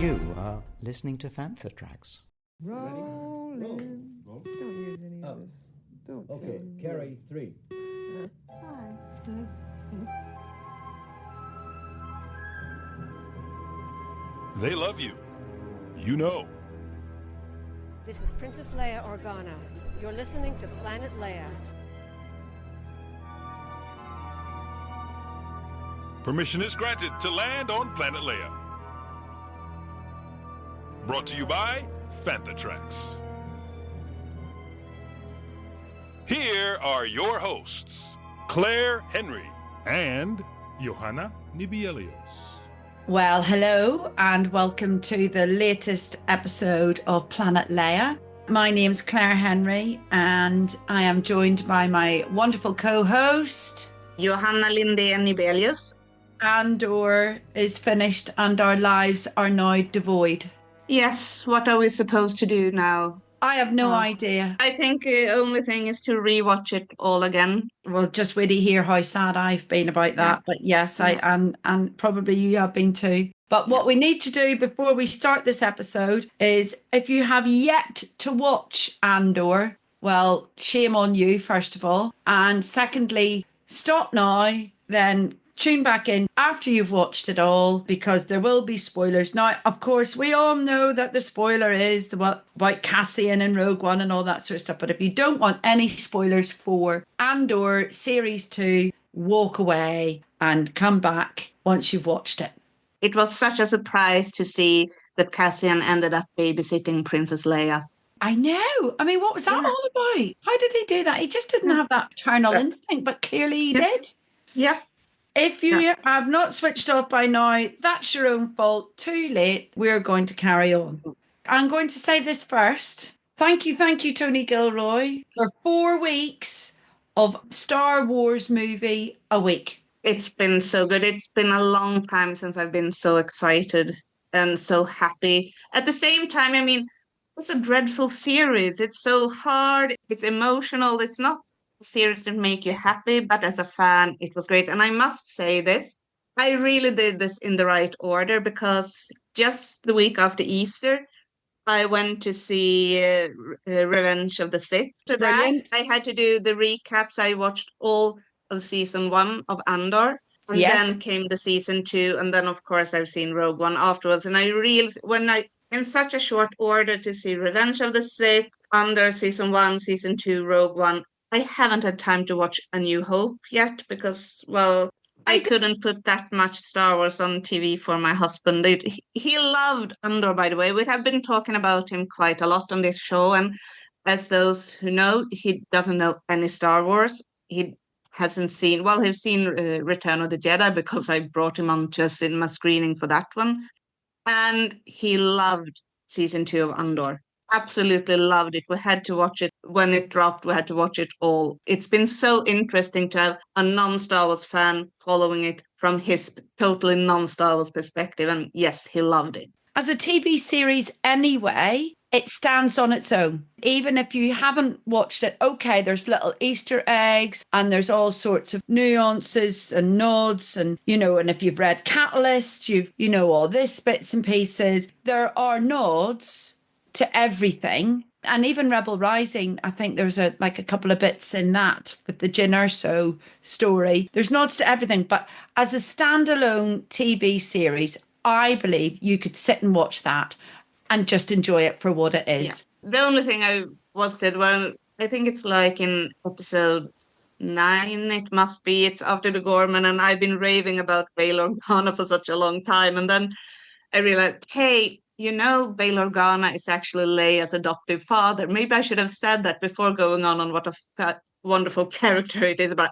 You are listening to Fantha Tracks. Rolling. Don't use any of this. Don't tell Okay, me. carry 3. They love you. You know. This is Princess Leia Organa. You're listening to Planet Leia. Permission is granted to land on Planet Leia. Brought to you by Fantha Tracks. Here are your hosts, Clair Henry and Johanna Nybelius. Well, hello and welcome to the latest episode of Planet Leia. My name's Clair Henry and I am joined by my wonderful co-host, Johanna, Lindén, Nybelius. Andor is finished and our lives are now devoid. Yes, what are we supposed to do now? I have no idea. I think the only thing is to rewatch it all again. Well, just wait to hear how sad I've been about that. But yes, I and probably you have been too. But what we need to do before we start this episode is, if you have yet to watch Andor, well, shame on you, first of all. And secondly, stop now, then tune back in after you've watched it all, because there will be spoilers. Now, of course, we all know that the spoiler is about Cassian and Rogue One and all that sort of stuff. But if you don't want any spoilers for Andor Series 2, walk away and come back once you've watched it. It was such a surprise to see that Cassian ended up babysitting Princess Leia. I know. I mean, what was that all about? How did he do that? He just didn't have that paternal instinct, but clearly he did. Yeah. If you have not switched off by now, that's your own fault. Too late. We're going to carry on. I'm going to say this first. Thank you, Tony Gilroy, for 4 weeks of Star Wars movie a week. It's been so good. It's been a long time since I've been so excited and so happy. At the same time, I mean, it's a dreadful series. It's so hard. It's emotional. It's not series that make you happy, but as a fan it was great. And I must say this, I really did this in the right order, because just the week after Easter I went to see Revenge of the Sith. To that I had to do the recaps. I watched all of season 1 of Andor, and then came the season 2, and then of course I've seen Rogue One afterwards. And I realized, when I in such a short order, to see Revenge of the Sith, Andor season 1, season 2, Rogue One, I haven't had time to watch A New Hope yet, because, well, I couldn't put that much Star Wars on TV for my husband. He loved Andor, by the way. We have been talking about him quite a lot on this show, and as those who know, he doesn't know any Star Wars. He hasn't seen, well, he's seen Return of the Jedi, because I brought him on to a cinema screening for that one. And he loved season 2 of Andor. Absolutely loved it. We had to watch it when it dropped. We had to watch it all. It's been so interesting to have a non-Star Wars fan following it from his totally non-Star Wars perspective. And yes, he loved it. As a TV series anyway, it stands on its own. Even if you haven't watched it, okay, there's little Easter eggs and there's all sorts of nuances and nods. And, and if you've read Catalyst, all this bits and pieces. There are nods to everything. And even Rebel Rising, I think there's a couple of bits in that with the Jyn Erso story. There's nods to everything. But as a standalone TV series, I believe you could sit and watch that and just enjoy it for what it is. Yeah. The only thing I said, well, I think it's like in episode 9, it must be. It's after the Gorman, and I've been raving about Bail Organa for such a long time. And then I realized, hey, Bail Organa is actually Leia's adoptive father. Maybe I should have said that before going on what a wonderful character it is. But,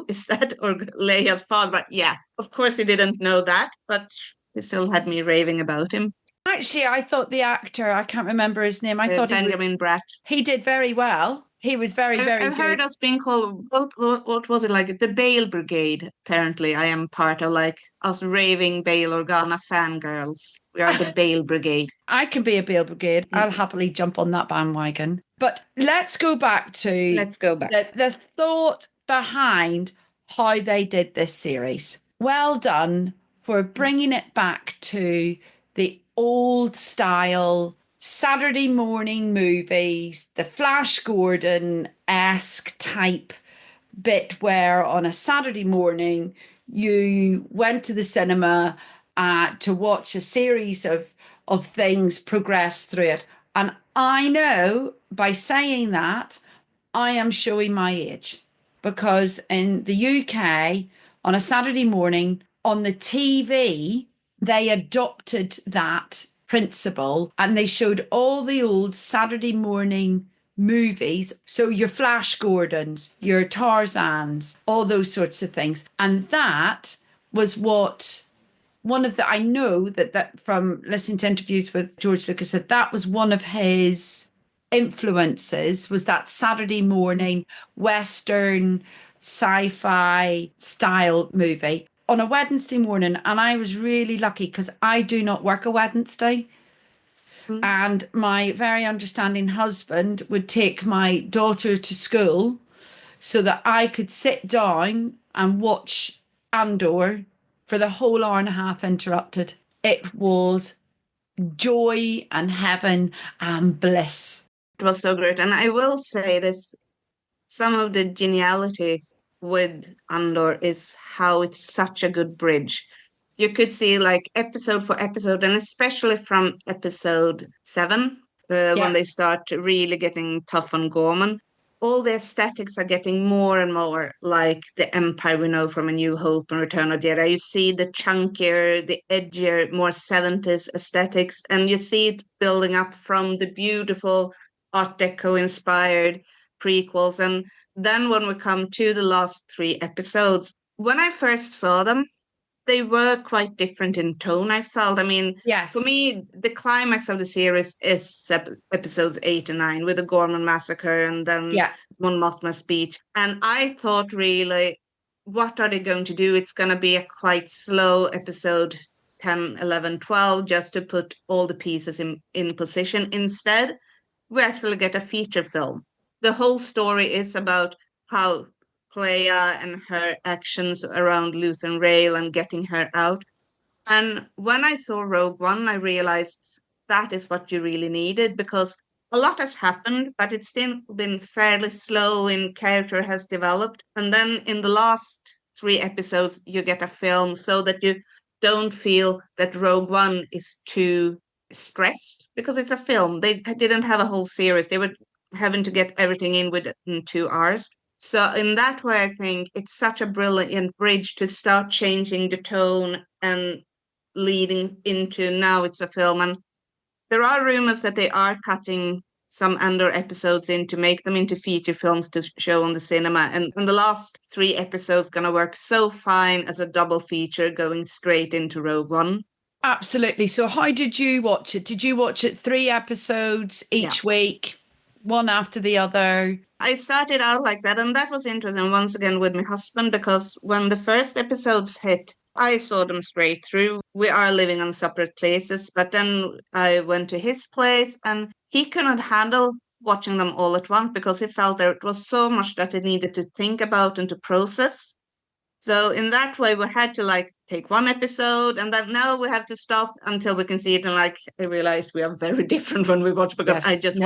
is that Leia's father? But yeah, of course he didn't know that, but he still had me raving about him. Actually, I thought the actor, I can't remember his name. I thought Benjamin Bratt. He did very well. He was very good. I've heard us being called, what was it, like the Bail Brigade? Apparently, I am part of us raving Bail Organa fangirls. We are the Bail Brigade. I can be a Bail Brigade. I'll happily jump on that bandwagon. But let's go back to the thought behind how they did this series. Well done for bringing it back to the old style Saturday morning movies, the Flash Gordon-esque type bit where on a Saturday morning you went to the cinema to watch a series of things progress through it. And I know by saying that, I am showing my age because in the UK on a Saturday morning on the TV, they adopted that principle and they showed all the old Saturday morning movies. So your Flash Gordons, your Tarzans, all those sorts of things. And that was what one of the, I know that from listening to interviews with George Lucas, that was one of his influences, was that Saturday morning Western sci-fi style movie on a Wednesday morning. And I was really lucky because I do not work a Wednesday. And my very understanding husband would take my daughter to school so that I could sit down and watch Andor for the whole hour and a half interrupted. It was joy and heaven and bliss. It was so great. And I will say this, some of the geniality with Andor is how it's such a good bridge. You could see like episode for episode, and especially from episode 7, when they start really getting tough on Gorman, all the aesthetics are getting more and more like the Empire we know from A New Hope and Return of the Jedi. You see the chunkier, the edgier, more 70s aesthetics, and you see it building up from the beautiful Art Deco inspired prequels. And then when we come to the last 3 episodes, when I first saw them, they were quite different in tone, I felt. I mean, Yes. For me, the climax of the series is episodes 8 and 9 with the Gorman massacre and then Mon Mothma's speech. And I thought, really, what are they going to do? It's going to be a quite slow episode 10, 11, 12, just to put all the pieces in position. Instead, we actually get a feature film. The whole story is about how Clair and her actions around Luthen Rail and getting her out. And when I saw Rogue One, I realized that is what you really needed, because a lot has happened, but it's still been fairly slow in character has developed. And then in the last 3 episodes, you get a film so that you don't feel that Rogue One is too stressed, because it's a film. They didn't have a whole series. They were having to get everything in within 2 hours. So in that way, I think it's such a brilliant bridge to start changing the tone and leading into now it's a film. And there are rumors that they are cutting some Andor episodes in to make them into feature films to show on the cinema. And the last 3 episodes going to work so fine as a double feature going straight into Rogue One. Absolutely. So how did you watch it? Did you watch it 3 episodes each week, one after the other? I started out like that, and that was interesting once again with my husband, because when the first episodes hit, I saw them straight through. We are living on separate places, but then I went to his place and he couldn't handle watching them all at once because he felt there was so much that he needed to think about and to process. So in that way, we had to take one episode, and then now we have to stop until we can see it. And I realized we are very different when we watch, because I just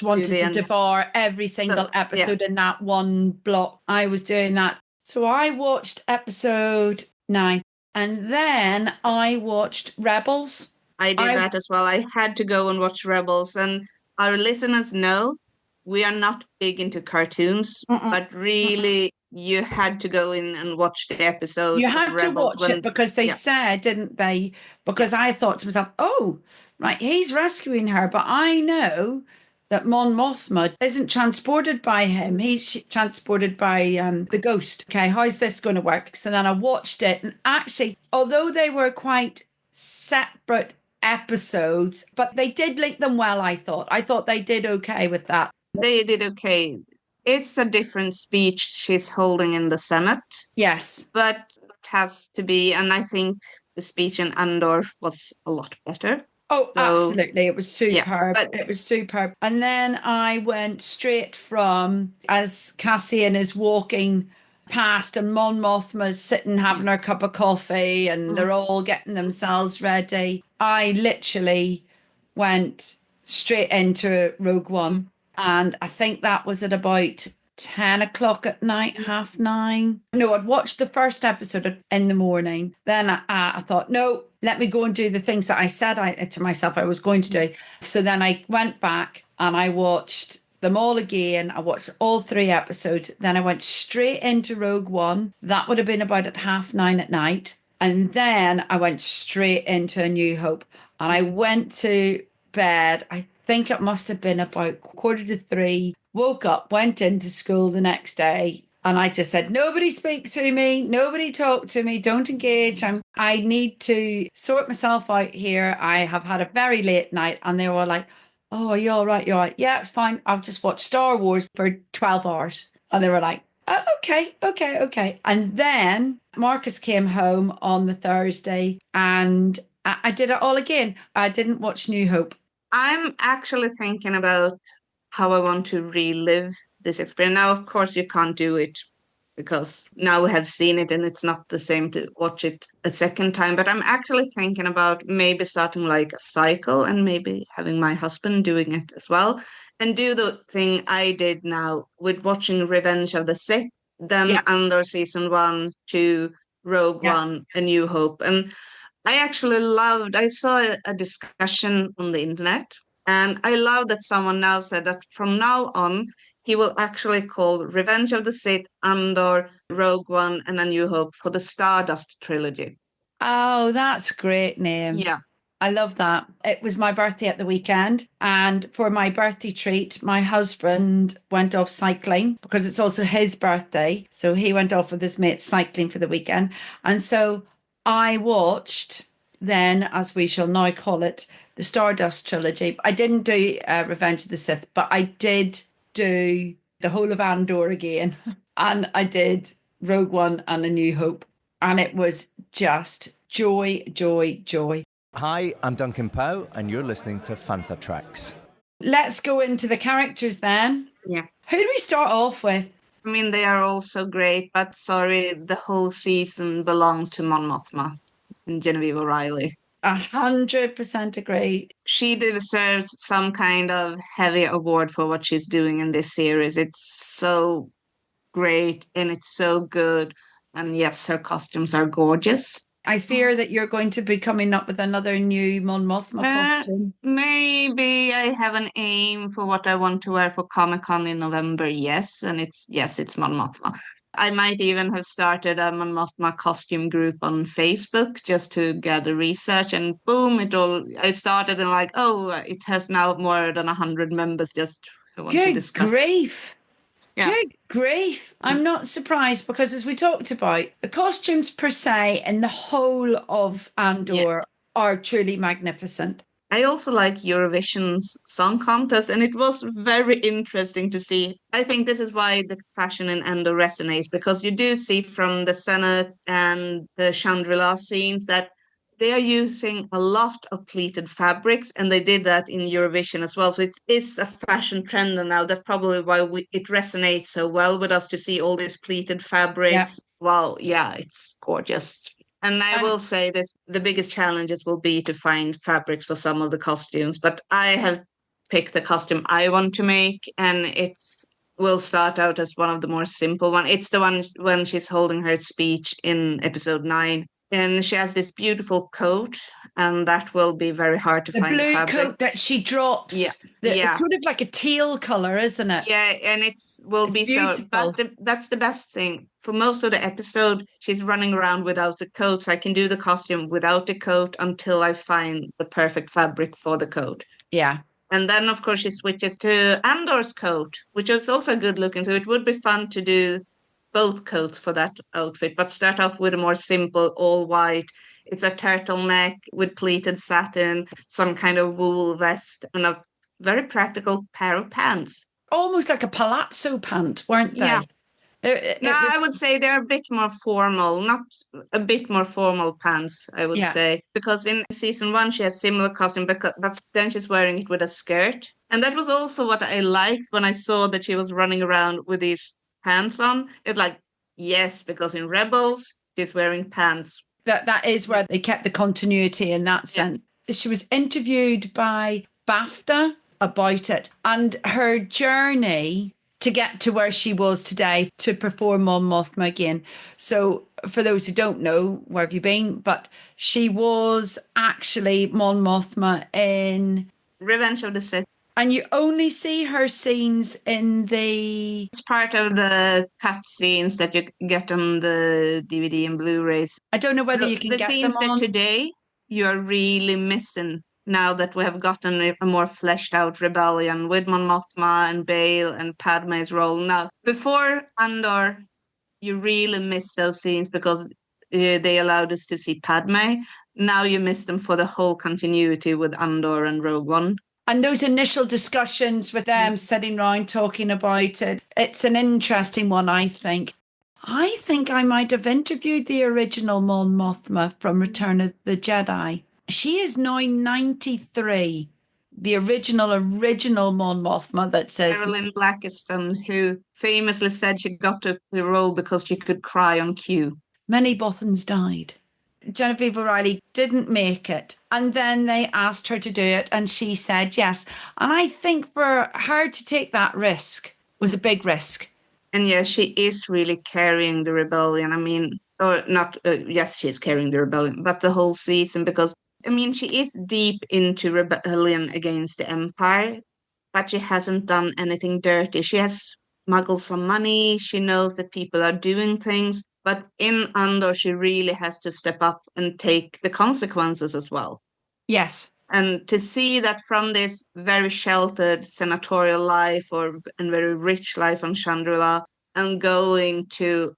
wanted to devour every single episode in that one block. I was doing that. So I watched episode 9, and then I watched Rebels. I did that as well. I had to go and watch Rebels, and our listeners know we are not big into cartoons, but really you had to go in and watch the episode. You had to watch it because they said, didn't they? Because I thought to myself, oh, right, he's rescuing her, but I know that Mon Mothma isn't transported by him. He's transported by the ghost. Okay, how's this going to work? So then I watched it, and actually, although they were quite separate episodes, but they did link them well, I thought. I thought they did okay with that. They did okay. It's a different speech she's holding in the Senate. Yes. But it has to be, and I think the speech in Andor was a lot better. Oh, absolutely. It was superb. Yeah, it was superb. And then I went straight from, as Cassian is walking past and Mon Mothma's sitting having her cup of coffee and they're all getting themselves ready. I literally went straight into Rogue One. And I think that was at about 10 o'clock at night, 9:30. No, I'd watched the first episode in the morning. Then I thought, no, let me go and do the things that I said to myself I was going to do. So then I went back and I watched them all again. I watched all 3 episodes. Then I went straight into Rogue One. That would have been about at 9:30 at night. And then I went straight into A New Hope. And I went to bed. I think it must have been about 2:45. Woke up, went into school the next day, and I just said, nobody speak to me, nobody talk to me, don't engage. I need to sort myself out here. I have had a very late night. And they were like, oh, are you all right? You're all right. Yeah, it's fine. I'll just watch Star Wars for 12 hours. And they were like, oh, okay. And then Marcus came home on the Thursday and I did it all again. I didn't watch New Hope. I'm actually thinking about how I want to relive this experience. Now, of course, you can't do it because now we have seen it and it's not the same to watch it a second time. But I'm actually thinking about maybe starting like a cycle and maybe having my husband doing it as well and do the thing I did now with watching Revenge of the Sith, then Andor season 1, 2, Rogue One, A New Hope. And I actually I saw a discussion on the internet. And I love that someone now said that from now on, he will actually call Revenge of the Sith, Andor, Rogue One, and A New Hope for the Stardust trilogy. Oh, that's a great name. Yeah. I love that. It was my birthday at the weekend. And for my birthday treat, my husband went off cycling because it's also his birthday. So he went off with his mates cycling for the weekend. And so I watched then, as we shall now call it, the Stardust trilogy. I didn't do Revenge of the Sith, but I did do the whole of Andor again. And I did Rogue One and A New Hope. And it was just joy. Hi, I'm Duncan Poe, and you're listening to Fantha Tracks. Let's go into the characters then. Yeah. Who do we start off with? I mean, they are all so great, but sorry, the whole season belongs to Mon Mothma and Genevieve O'Reilly. 100% agree. She deserves some kind of heavy award for what she's doing in this series. It's so great and it's so good. And yes, her costumes are gorgeous. I fear that you're going to be coming up with another new Mon Mothma costume. Maybe I have an aim for what I want to wear for Comic-Con in November, yes. And it's Mon Mothma. I might even have started a Mon Mothma costume group on Facebook just to gather research, and boom, I started and like, oh, it has now more than 100 members just who want to discuss. Good grief. Yeah. Good grief. I'm not surprised because, as we talked about, the costumes per se in the whole of Andor are truly magnificent. I also like Eurovision's song contest, and it was very interesting to see. I think this is why the fashion in Andor resonates, because you do see from the Senate and the Shangri-La scenes that they are using a lot of pleated fabrics, and they did that in Eurovision as well. So it is a fashion trend now. That's probably why it resonates so well with us to see all these pleated fabrics. Yeah. Well, yeah, it's gorgeous. And I will say this, the biggest challenges will be to find fabrics for some of the costumes, but I have picked the costume I want to make, and will start out as one of the more simple ones. It's the one when she's holding her speech in episode 9. And she has this beautiful coat, and that will be very hard to find. The blue coat that she drops. Yeah. It's sort of like a teal colour, isn't it? Yeah, and it's be beautiful. So. But that's the best thing. For most of the episode, she's running around without the coat. So I can do the costume without the coat until I find the perfect fabric for the coat. Yeah. And then, of course, she switches to Andor's coat, which is also good looking. So it would be fun to do both coats for that outfit, but start off with a more simple all white. It's a turtleneck with pleated satin, some kind of wool vest, and a very practical pair of pants. Almost like a palazzo pant, weren't they? Yeah. I would say they're a bit more formal, not a bit more formal pants, I would say. Because in season 1, she has similar costume, but then she's wearing it with a skirt. And that was also what I liked when I saw that she was running around with these pants on. It's like, Yes, because in Rebels, she's wearing pants. That is where they kept the continuity in that Yeah. sense. She was interviewed by BAFTA about it and her journey to get to where she was today to perform Mon Mothma again. So for those who don't know, where have you been? But she was actually Mon Mothma in Revenge of the Sith. and you only see her scenes in the... It's part of the cut scenes that you get on the DVD and Blu-rays. I don't know whether you can The get scenes them that on. today you are really missing now that we have gotten a more fleshed out rebellion with Mon Mothma and Bale and Padme's role. Now, before Andor, you really miss those scenes because they allowed us to see Padme. Now you miss them for the whole continuity with Andor and Rogue One. And those initial discussions with them sitting around talking about it, it's an interesting one, I think. I think I might have interviewed the original Mon Mothma from Return of the Jedi. She is now 93. The original Mon Mothma that says... Carolyn Blackiston, who famously said she got the role because she could cry on cue. Many Bothans died. Genevieve O'Reilly didn't make it. And then they asked her to do it and she said yes. And I think for her to take that risk was a big risk. And yeah, she is really carrying the rebellion. I mean, or not, yes, she's carrying the rebellion, but the whole season because, I mean, she is deep into rebellion against the Empire, but she hasn't done anything dirty. She has smuggled some money. She knows that people are doing things. But in Andor, she really has to step up and take the consequences as well. Yes. And to see that from this very sheltered senatorial life and very rich life on Chandrila and going to,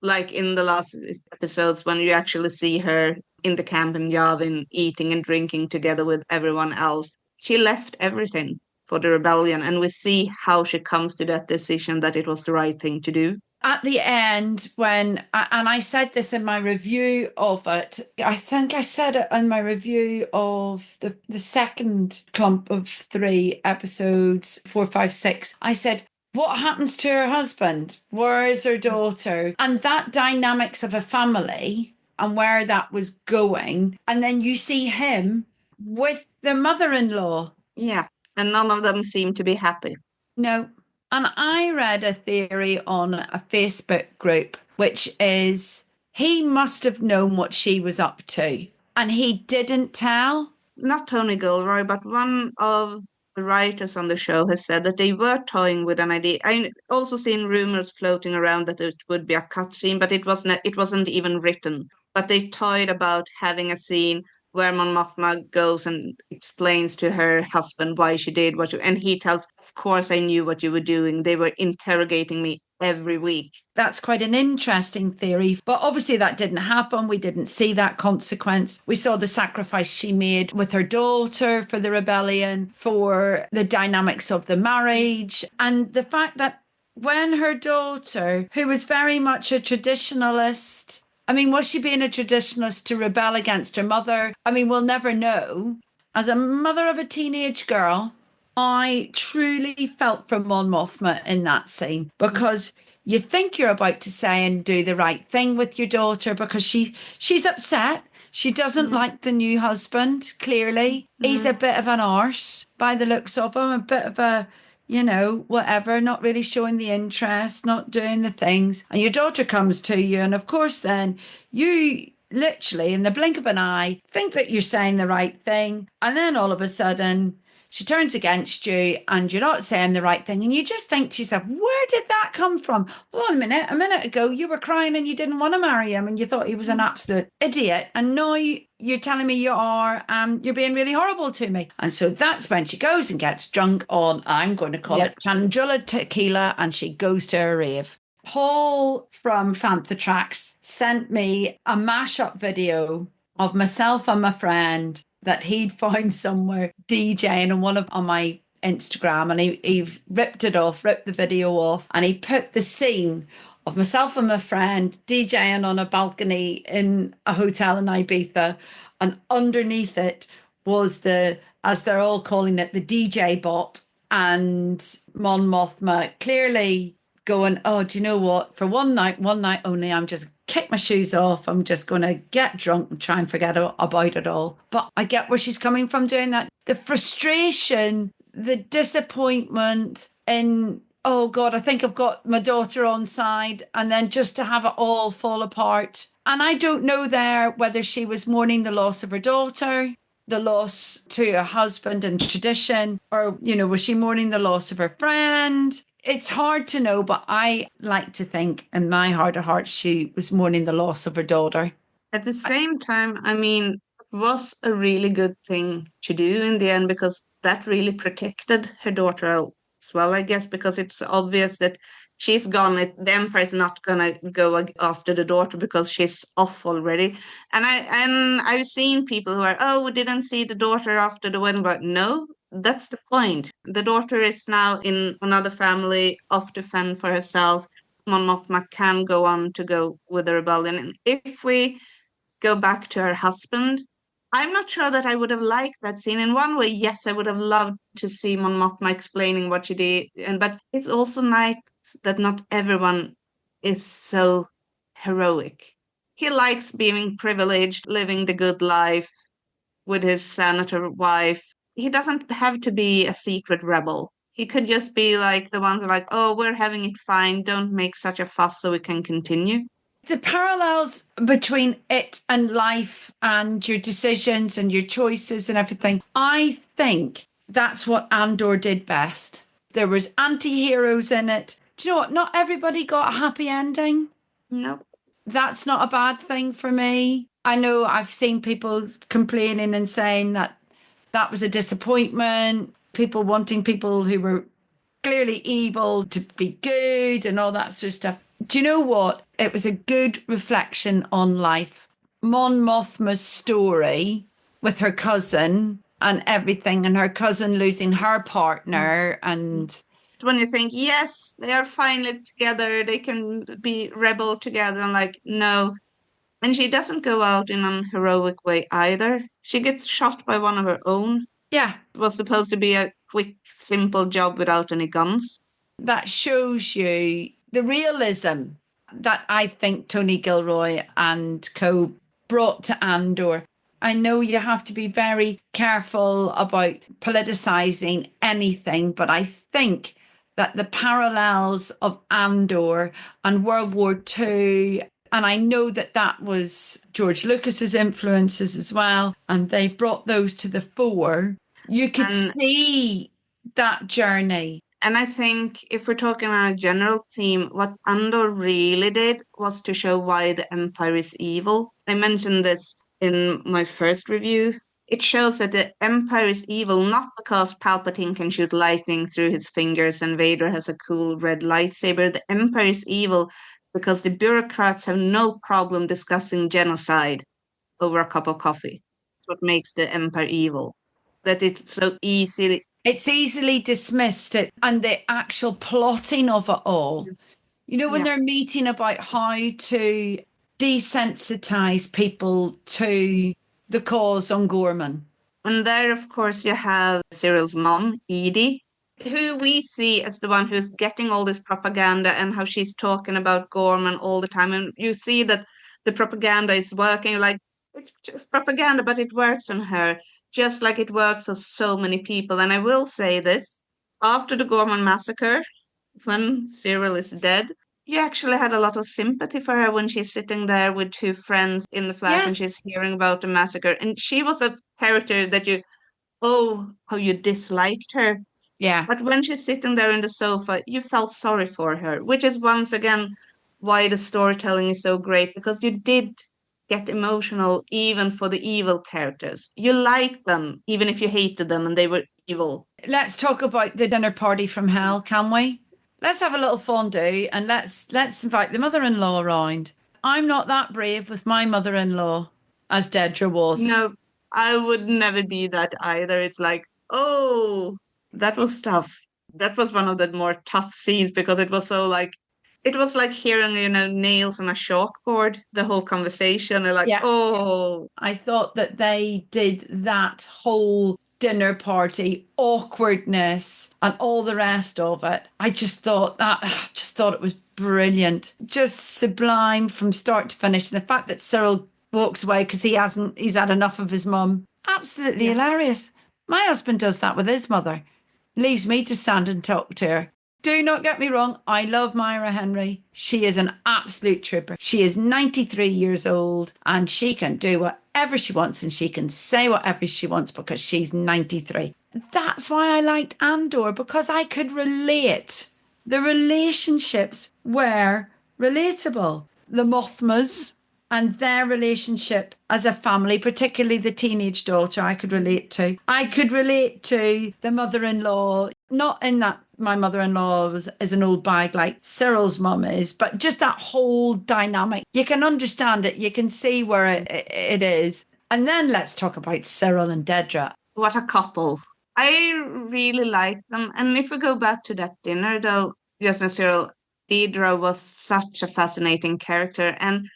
like in the last episodes when you actually see her in the camp in Yavin eating and drinking together with everyone else, she left everything for the rebellion. And we see how she comes to that decision that it was the right thing to do. At the end, when, and I said this in my review of it, I think I said it in my review of the second clump of 3 episodes, 4, 5, 6. I said, what happens to her husband? Where is her daughter? And that dynamics of a family and where that was going. And then you see him with the mother-in-law. Yeah. And none of them seem to be happy. No. And I read a theory on a Facebook group, which is he must have known what she was up to and he didn't tell. Not Tony Gilroy, but one of the writers on the show has said that they were toying with an idea. I also seen rumors floating around that it would be a cutscene, but it wasn't even written. But they toyed about having a scene where Mon Mothma goes and explains to her husband why she did and he tells, of course I knew what you were doing. They were interrogating me every week. That's quite an interesting theory. But obviously that didn't happen. We didn't see that consequence. We saw the sacrifice she made with her daughter for the rebellion, for the dynamics of the marriage, and the fact that when her daughter, who was very much a traditionalist, I mean, was she being a traditionalist to rebel against her mother? I mean, we'll never know. As a mother of a teenage girl, I truly felt for Mon Mothma in that scene because you think you're about to say and do the right thing with your daughter because she's upset. She doesn't like the new husband, clearly. He's a bit of an arse by the looks of him, a bit of a, whatever, not really showing the interest, not doing the things. And your daughter comes to you. And of course, then you literally, in the blink of an eye, think that you're saying the right thing. And then all of a sudden, she turns against you and you're not saying the right thing. And you just think to yourself, where did that come from? Well, a minute ago, you were crying and you didn't want to marry him and you thought he was an absolute idiot. And now you're telling me you are, you're being really horrible to me. And so that's when she goes and gets drunk on, I'm going to call it Chandrila tequila, and she goes to a rave. Paul from Fantha Tracks sent me a mashup video of myself and my friend that he'd found somewhere DJing on my Instagram, and he ripped the video off, and he put the scene of myself and my friend DJing on a balcony in a hotel in Ibiza, and underneath it was as they're all calling it, the DJ bot, and Mon Mothma clearly going, oh, do you know what? For one night only, I'm just kick my shoes off. I'm just going to get drunk and try and forget about it all. But I get where she's coming from doing that. The frustration, the disappointment in, oh God, I think I've got my daughter on side, and then just to have it all fall apart. And I don't know there whether she was mourning the loss of her daughter, the loss to her husband and tradition, or, you know, was she mourning the loss of her friend? It's hard to know, but I like to think in my heart of hearts, she was mourning the loss of her daughter. At the same time, I mean, it was a really good thing to do in the end because that really protected her daughter as well, I guess, because it's obvious that she's gone. The Empire is not gonna go after the daughter because she's off already. And I've seen people who are, oh, we didn't see the daughter after the wedding, but no, that's the point. The daughter is now in another family, off to fend for herself. Mon Mothma can go on to go with the rebellion. And if we go back to her husband, I'm not sure that I would have liked that scene. In one way, yes, I would have loved to see Mon Mothma explaining what she did, but it's also nice that not everyone is so heroic. He likes being privileged, living the good life with his senator wife. He doesn't have to be a secret rebel. He could just be like the ones that are like, oh, we're having it fine. Don't make such a fuss so we can continue. The parallels between it and life and your decisions and your choices and everything, I think that's what Andor did best. There was anti-heroes in it. Do you know what? Not everybody got a happy ending. No. That's not a bad thing for me. I know I've seen people complaining and saying that that was a disappointment, people wanting people who were clearly evil to be good and all that sort of stuff. Do you know what? It was a good reflection on life. Mon Mothma's story with her cousin and everything, and her cousin losing her partner. And when you think, yes, they are finally together, they can be rebel together, and like, no. And she doesn't go out in an heroic way either. She gets shot by one of her own. yeah, It was supposed to be a quick, simple job without any guns. that shows you the realism that I think Tony Gilroy and co brought to Andor. I know you have to be very careful about politicizing anything, but I think that the parallels of Andor and World War II, and I know that that was George Lucas's influences as well, and they brought those to the fore. You could see that journey. And I think if we're talking on a general theme, what Andor really did was to show why the Empire is evil. I mentioned this in my first review. It shows that the Empire is evil not because Palpatine can shoot lightning through his fingers and Vader has a cool red lightsaber. The Empire is evil because the bureaucrats have no problem discussing genocide over a cup of coffee. That's what makes the Empire evil. That it's so easily... It's easily dismissed, and the actual plotting of it all. You know, when they're meeting about how to desensitize people to the cause on Gorman. And there, of course, you have Cyril's mom, Edie, who we see as the one who's getting all this propaganda and how she's talking about Gorman all the time. And you see that the propaganda is working, like, it's just propaganda, but it works on her, just like it worked for so many people. And I will say this, after the Gorman massacre, when Cyril is dead, you actually had a lot of sympathy for her when she's sitting there with two friends in the flat and she's hearing about the massacre. And she was a character that how you disliked her. Yeah. But when she's sitting there in the sofa, you felt sorry for her, which is once again why the storytelling is so great, because you did get emotional even for the evil characters. You liked them, even if you hated them and they were evil. Let's talk about the dinner party from hell, can we? Let's have a little fondue and let's invite the mother-in-law around. I'm not that brave with my mother-in-law, as Dedra was. No, I would never be that either. It's like, oh, that was tough. That was one of the more tough scenes because it was so like, it was like hearing, nails on a chalkboard, the whole conversation. And like, oh. I thought that they did that whole dinner party, awkwardness, and all the rest of it. I just thought it was brilliant, just sublime from start to finish. And the fact that Cyril walks away because he's had enough of his mum, absolutely hilarious. My husband does that with his mother, leaves me to stand and talk to her. Do not get me wrong, I love Myra Henry. She is an absolute trooper. She is 93 years old and she can do whatever she wants and she can say whatever she wants because she's 93. That's why I liked Andor, because I could relate. The relationships were relatable. The Mothmas and their relationship as a family, particularly the teenage daughter, I could relate to. I could relate to the mother-in-law, not in that my mother-in-law is an old bag like Cyril's mum is, but just that whole dynamic. You can understand it. You can see where it is. And then let's talk about Cyril and Dedra. What a couple. I really like them. And if we go back to that dinner, though, yes, and Cyril, Dedra was such a fascinating character. And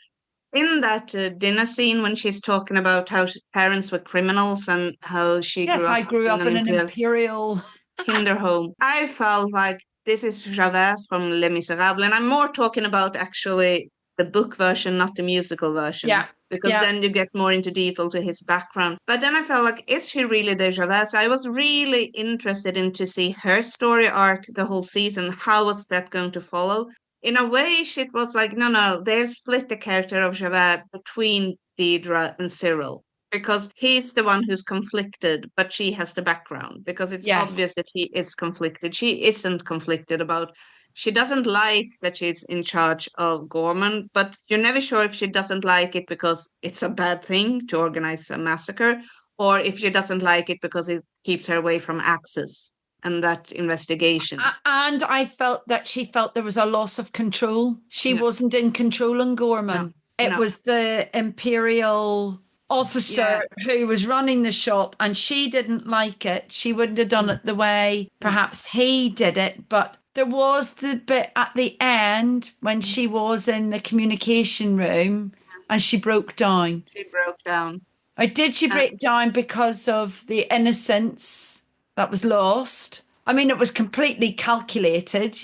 in that dinner scene, when she's talking about how parents were criminals and how she grew up, I grew up in an imperial kinder home, I felt like this is Javert from Les Miserables. And I'm more talking about actually the book version, not the musical version. Yeah. Because then you get more into detail to his background. But then I felt like, is she really the Javert? So I was really interested in to see her story arc the whole season. How was that going to follow? In a way, it was like, no, they've split the character of Javert between Dedra and Cyril. Because he's the one who's conflicted, but she has the background. Because it's obvious that he is conflicted. She isn't conflicted about... She doesn't like that she's in charge of Gorman, but you're never sure if she doesn't like it because it's a bad thing to organize a massacre, or if she doesn't like it because it keeps her away from Axis and that investigation. And I felt that she felt there was a loss of control. She wasn't in control on Gorman. It was the Imperial officer who was running the shop, and she didn't like it. She wouldn't have done it the way perhaps he did it, but there was the bit at the end when she was in the communication room and she broke down. She broke down. Or did she break down because of the innocence that was lost? I mean, it was completely calculated,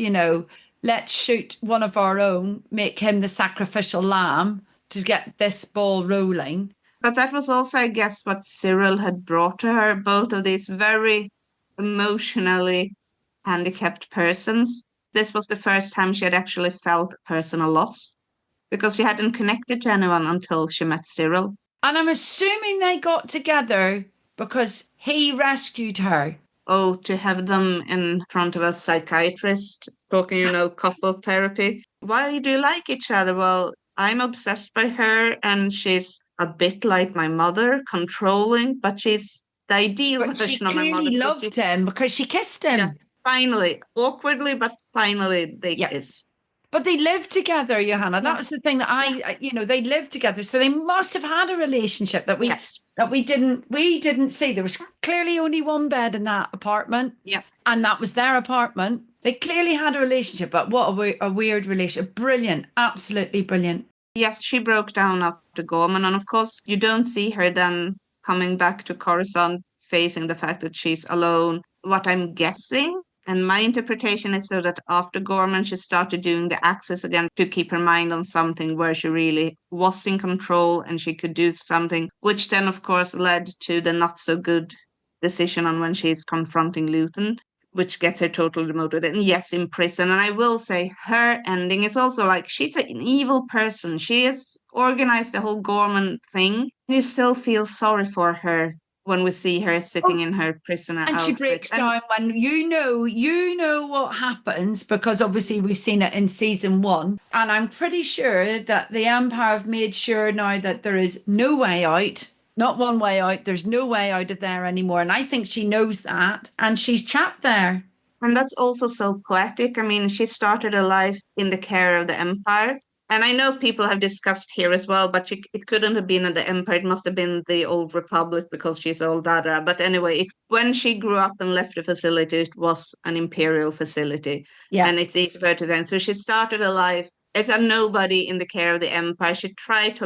let's shoot one of our own, make him the sacrificial lamb to get this ball rolling. But that was also, I guess, what Cyril had brought to her, both of these very emotionally handicapped persons. This was the first time she had actually felt personal loss because she hadn't connected to anyone until she met Cyril. And I'm assuming they got together because he rescued her. Oh, to have them in front of a psychiatrist talking, couple therapy. Why do you like each other? Well, I'm obsessed by her and she's a bit like my mother, controlling, but she's the ideal version of my mother. She clearly loved him because she kissed him. Yeah. Finally, awkwardly, but finally they kiss. But they lived together, Johanna. That was the thing that they lived together. So they must have had a relationship that we didn't see. There was clearly only one bed in that apartment. Yeah. And that was their apartment. They clearly had a relationship, but what a weird relationship. Brilliant. Absolutely brilliant. Yes, she broke down after Gorman. And of course, you don't see her then coming back to Coruscant, facing the fact that she's alone. What I'm guessing, and my interpretation is so that after Gorman, she started doing the Axis again to keep her mind on something where she really was in control and she could do something, which then, of course, led to the not so good decision on when she's confronting Luton, which gets her totally demoted. And yes, in prison. And I will say her ending is also like, she's an evil person. She has organized the whole Gorman thing. You still feel sorry for her when we see her sitting in her prisoner outfit. And she breaks down when you know what happens, because obviously we've seen it in season 1. And I'm pretty sure that the Empire have made sure now that there is no way out. Not one way out. There's no way out of there anymore. And I think she knows that. And she's trapped there. And that's also so poetic. I mean, she started a life in the care of the Empire. And I know people have discussed here as well, but it couldn't have been in the Empire. It must have been the Old Republic because she's old Dada. But anyway, when she grew up and left the facility, it was an Imperial facility. Yeah. And it's easy for her to say. So she started a life as a nobody in the care of the Empire. She tried to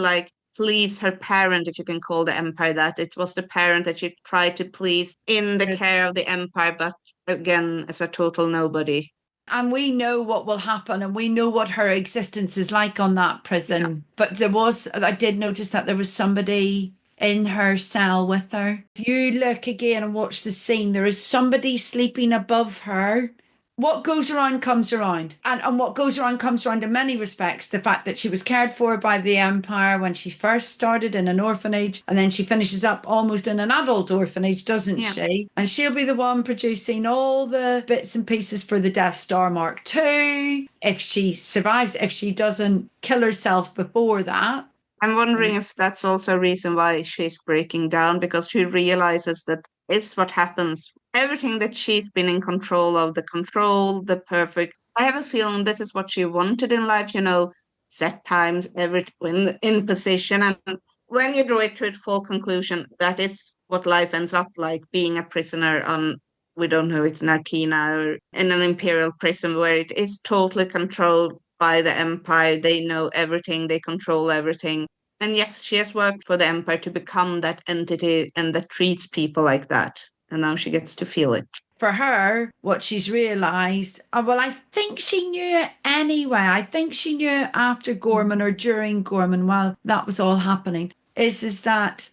please her parent, if you can call the Empire that. It was the parent that she tried to please in the care of the Empire, but again, as a total nobody. And we know what will happen, and we know what her existence is like on that prison. But I did notice that there was somebody in her cell with her. If you look again and watch the scene, there is somebody sleeping above her. What goes around comes around. And what goes around comes around in many respects. The fact that she was cared for by the Empire when she first started in an orphanage, and then she finishes up almost in an adult orphanage, doesn't she? And she'll be the one producing all the bits and pieces for the Death Star Mark II. If she survives, if she doesn't kill herself before that. I'm wondering if that's also a reason why she's breaking down, because she realizes that it's what happens. Everything that she's been in control of, the perfect. I have a feeling this is what she wanted in life, set times, everything in position. And when you draw it to its full conclusion, that is what life ends up like, being a prisoner on, we don't know, it's Narkina or in an imperial prison where it is totally controlled by the Empire. They know everything, they control everything. And yes, she has worked for the Empire to become that entity and that treats people like that. And now she gets to feel it. For her, what she's realised, well, I think she knew it anyway. I think she knew it after Gorman or during Gorman while that was all happening, is that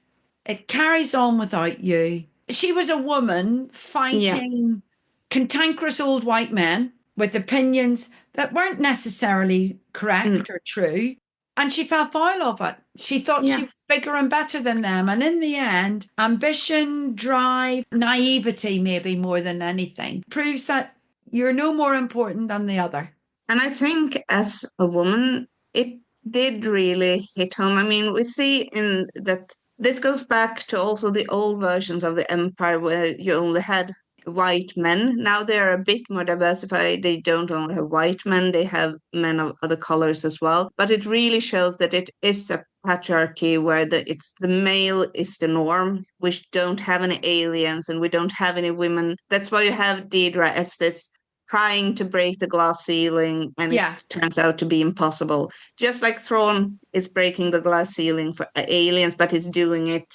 it carries on without you. She was a woman fighting cantankerous old white men with opinions that weren't necessarily correct or true. And she fell foul of it. She thought she was bigger and better than them. And in the end, ambition, drive, naivety, maybe more than anything, proves that you're no more important than the other. And I think as a woman, it did really hit home. I mean, we see in that this goes back to also the old versions of the Empire where you only had white men. Now they're a bit more diversified. They don't only have white men, they have men of other colors as well. But it really shows that it is a patriarchy where the male is the norm. We don't have any aliens and we don't have any women. That's why you have Deidre as this trying to break the glass ceiling, and it turns out to be impossible. Just like Thrawn is breaking the glass ceiling for aliens, but he's doing it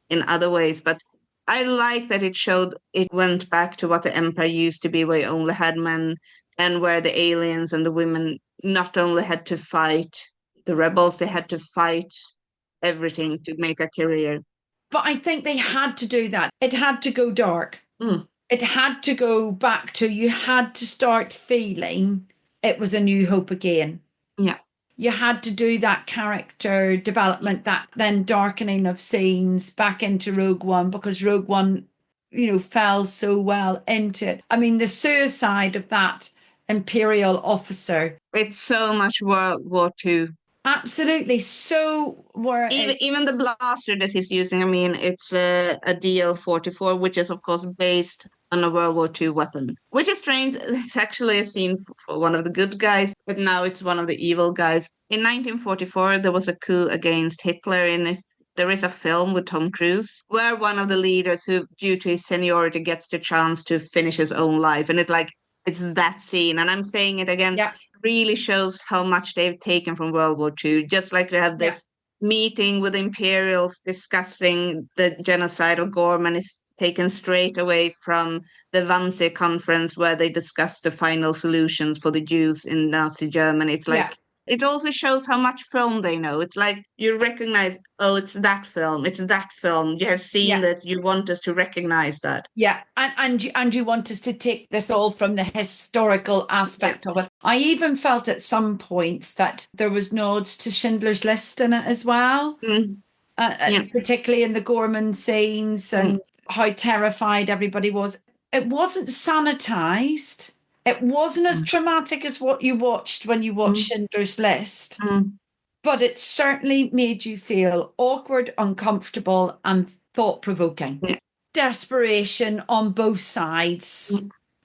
in other ways. But I like that it went back to what the Empire used to be, where you only had men, and where the aliens and the women not only had to fight the rebels, they had to fight everything to make a career. But I think they had to do that. It had to go dark. It had to go back to, you had to start feeling it was a new hope again. Yeah. You had to do that character development, that then darkening of scenes back into Rogue One, because Rogue One, fell so well into it. I mean, the suicide of that Imperial officer. It's so much World War II. Absolutely. So even the blaster that he's using, I mean, it's a DL-44, which is, of course, based on a World War II weapon, which is strange. It's actually a scene for one of the good guys, but now it's one of the evil guys. In 1944, there was a coup against Hitler, and there is a film with Tom Cruise where one of the leaders, who, due to his seniority, gets the chance to finish his own life. And it's that scene. And I'm saying it again. Yeah. Really shows how much they've taken from World War II. Just like they have this meeting with Imperials discussing the genocide of Gorman is taken straight away from the Wannsee conference where they discussed the final solutions for the Jews in Nazi Germany. It's like, it also shows how much film they know. It's like you recognize, oh, it's that film. It's that film. You have seen that. You want us to recognize that. Yeah, and you want us to take this all from the historical aspect of it. I even felt at some points that there was nods to Schindler's List in it as well, particularly in the Gorman scenes and how terrified everybody was. It wasn't sanitized. It wasn't as traumatic as what you watched when you watched Schindler's List, but it certainly made you feel awkward, uncomfortable, and thought-provoking. Yeah. Desperation on both sides,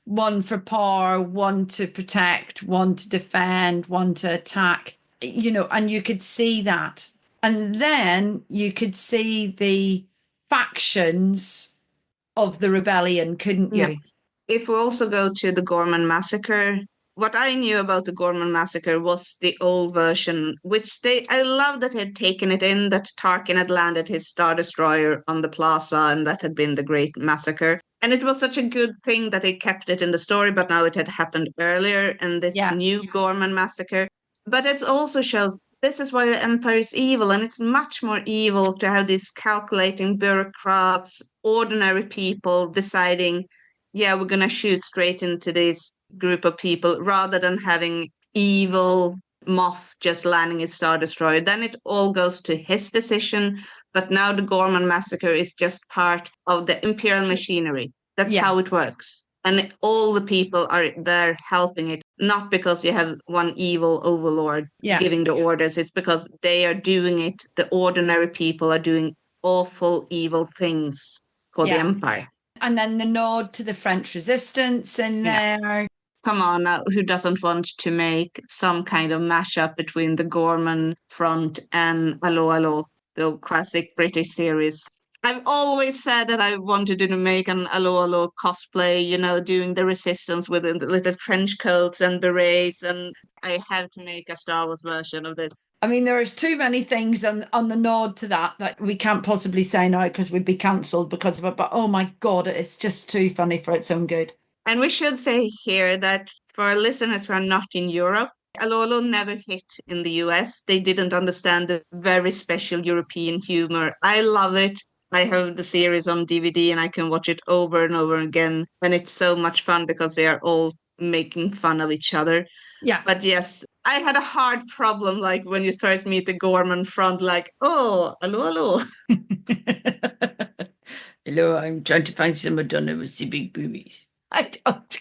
one for power, one to protect, one to defend, one to attack, and you could see that. And then you could see the factions of the rebellion, couldn't you? If we also go to the Gorman massacre, what I knew about the Gorman massacre was the old version, which I love that they had taken it in, that Tarkin had landed his Star Destroyer on the plaza and that had been the great massacre. And it was such a good thing that they kept it in the story, but now it had happened earlier in this new Gorman massacre. But it also shows this is why the Empire is evil, and it's much more evil to have these calculating bureaucrats, ordinary people deciding, yeah, we're going to shoot straight into this group of people rather than having evil Moff just landing his Star Destroyer. Then it all goes to his decision. But now the Gorman massacre is just part of the Imperial machinery. That's how it works. And all the people are there helping it, not because you have one evil overlord giving the orders. It's because they are doing it. The ordinary people are doing awful, evil things for the Empire. And then the nod to the French resistance in there. Come on now, who doesn't want to make some kind of mashup between the Gorman front and Allo Allo, the classic British series? I've always said that I wanted to make an Allo Allo cosplay, you know, doing the resistance with the little trench coats and berets, and I have to make a Star Wars version of this. I mean, there is too many things on the nod to that we can't possibly say now because we'd be cancelled because of it. But oh my God, it's just too funny for its own good. And we should say here that for our listeners who are not in Europe, Allo Allo never hit in the US. They didn't understand the very special European humor. I love it. I have the series on DVD and I can watch it over and over again. And it's so much fun because they are all making fun of each other. Yeah. But yes, I had a hard problem, like when you first meet the Gorman front, like, oh, Allo Allo. Hello, I'm trying to find some Madonna with the big boobies. Don't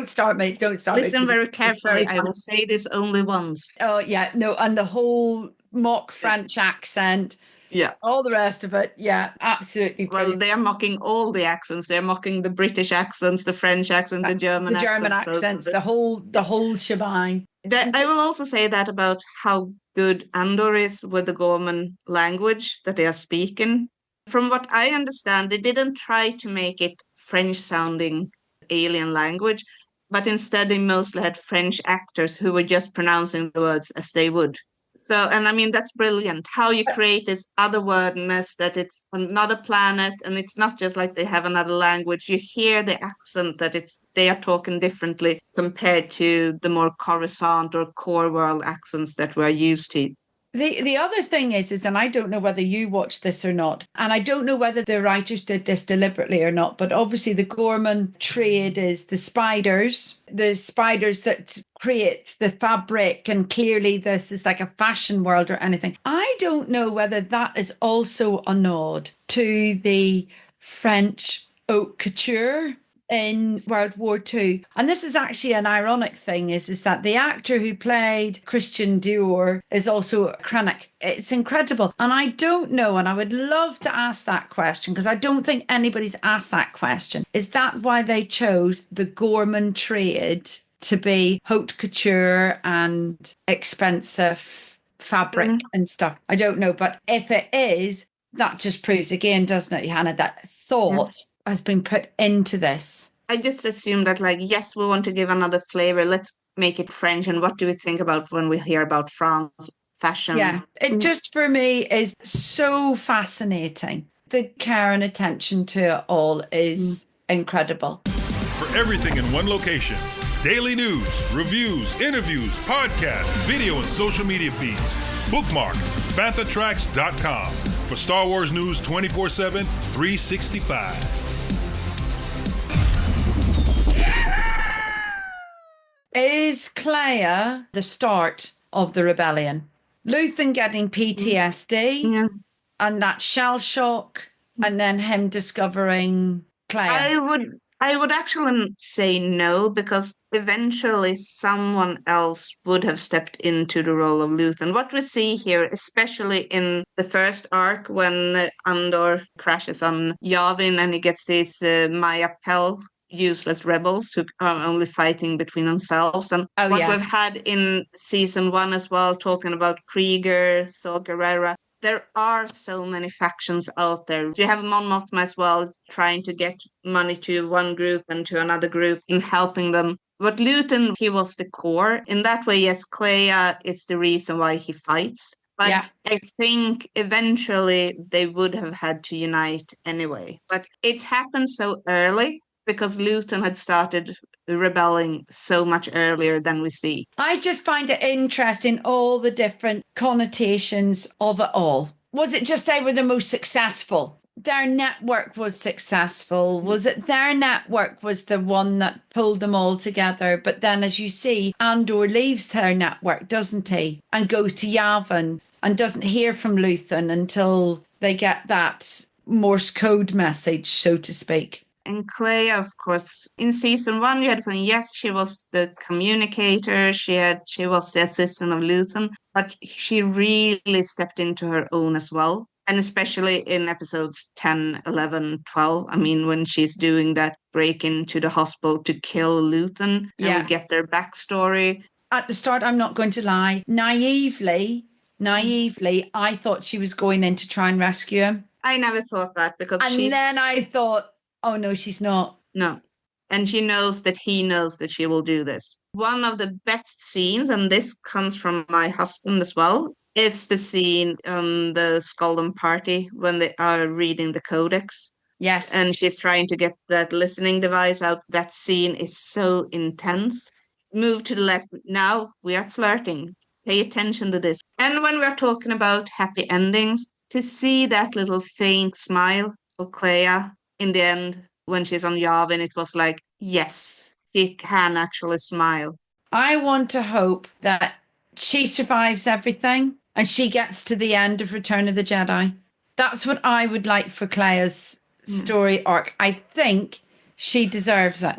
start, mate. Don't start. Listen very carefully. I will say this only once. Oh, yeah. No, and the whole mock French accent. Yeah. All the rest of it. Yeah, absolutely. Well, they're mocking all the accents. They're mocking the British accents, the French accent, the German accents, the whole shebang. I will also say that about how good Andor is with the Gorman language that they are speaking. From what I understand, they didn't try to make it French-sounding alien language, but instead they mostly had French actors who were just pronouncing the words as they would. So, and I mean, that's brilliant. How you create this otherworldness, that it's another planet, and it's not just like they have another language. You hear the accent that they are talking differently compared to the more Coruscant or core world accents that we're used to. The other thing is, and I don't know whether you watched this or not, and I don't know whether the writers did this deliberately or not, but obviously the Gorman trade is the spiders that create the fabric, and clearly this is like a fashion world or anything. I don't know whether that is also a nod to the French haute couture in World War II. And this is actually an ironic thing is that the actor who played Christian Dior is also a Krennic. It's incredible. And I don't know, and I would love to ask that question because I don't think anybody's asked that question. Is that why they chose the Gorman trade to be haute couture and expensive fabric and stuff? I don't know. But if it is, that just proves again, doesn't it, Johanna, that thought has been put into this. I just assume that, like, yes, we want to give another flavor. Let's make it French. And what do we think about when we hear about France fashion? Yeah, it just for me is so fascinating. The care and attention to it all is incredible. For everything in one location, daily news, reviews, interviews, podcasts, video, and social media feeds. Bookmark FanthaTracks.com for Star Wars news 24/7, 365. Is Clair the start of the rebellion? Luthen getting PTSD and that shell shock, and then him discovering Clair. I would actually say no, because eventually someone else would have stepped into the role of Luthen. What we see here, especially in the first arc when Andor crashes on Yavin and he gets these Maya Pell useless rebels who are only fighting between themselves, and we've had in season 1 as well, talking about Krieger, Saw Gerrera. there are so many factions out there. You have Mon Mothma as well, trying to get money to one group and to another group in helping them. But Luton, he was the core. In that way, yes, Clair is the reason why he fights. But Yeah. I think eventually they would have had to unite anyway. But it happened so early because Luton had started rebelling so much earlier than we see. I just find it interesting, all the different connotations of it all. Was it just they were the most successful? Their network was successful. Was it their network was the one that pulled them all together? But then, as you see, Andor leaves their network, doesn't he? And goes to Yavin and doesn't hear from Luthen until they get that Morse code message, so to speak. And Claire, of course, in season 1, you had to think, yes, she was the communicator, she was the assistant of Luthen, but she really stepped into her own as well. And especially in episodes 10, 11, 12, I mean, when she's doing that break into the hospital to kill Luthen, and we get their backstory. At the start, I'm not going to lie, naively, I thought she was going in to try and rescue him. I never thought that because then I thought, oh no, she's not. No. And she knows that he knows that she will do this. One of the best scenes, and this comes from my husband as well, is the scene on the Skolden party when they are reading the codex. Yes. And she's trying to get that listening device out. That scene is so intense. Move to the left. Now we are flirting. Pay attention to this. And when we're talking about happy endings, to see that little faint smile of Claire in the end, when she's on Yavin, it was like, yes, she can actually smile. I want to hope that she survives everything and she gets to the end of Return of the Jedi. That's what I would like for Claire's story arc. I think she deserves it.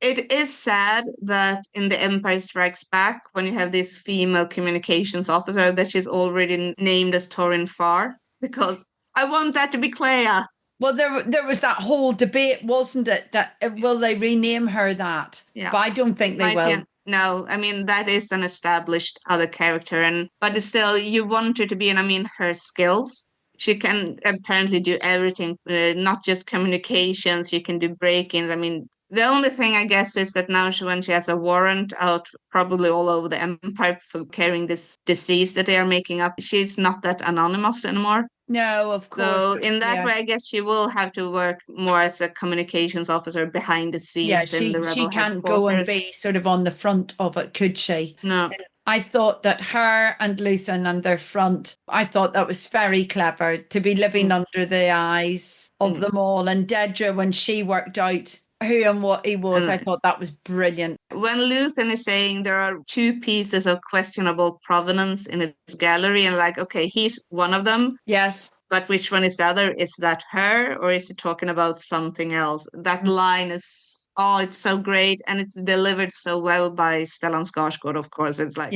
It is sad that in The Empire Strikes Back, when you have this female communications officer, that she's already named as Torin Farr, because I want that to be Claire. Well, there was that whole debate, wasn't it? That will they rename her that? Yeah. But I don't think they will. No, I mean, that is an established other character, but still, you want her to be, and I mean, her skills. She can apparently do everything, not just communications. She can do break-ins. I mean, the only thing I guess is that now when she has a warrant out probably all over the Empire for carrying this disease that they are making up, she's not that anonymous anymore. No, of course. So in that way, I guess she will have to work more as a communications officer behind the scenes in the Rebel she can't go and be sort of on the front of it, could she? No. I thought that her and Luthen and their front, I thought that was very clever to be living under the eyes of them all. And Dedra, when she worked out who and what he was, I thought that was brilliant. When Luthen is saying there are 2 pieces of questionable provenance in his gallery, and like, okay, he's one of them. Yes. But which one is the other? Is that her, or is he talking about something else? That line is, it's so great. And it's delivered so well by Stellan Skarsgård, of course. It's like,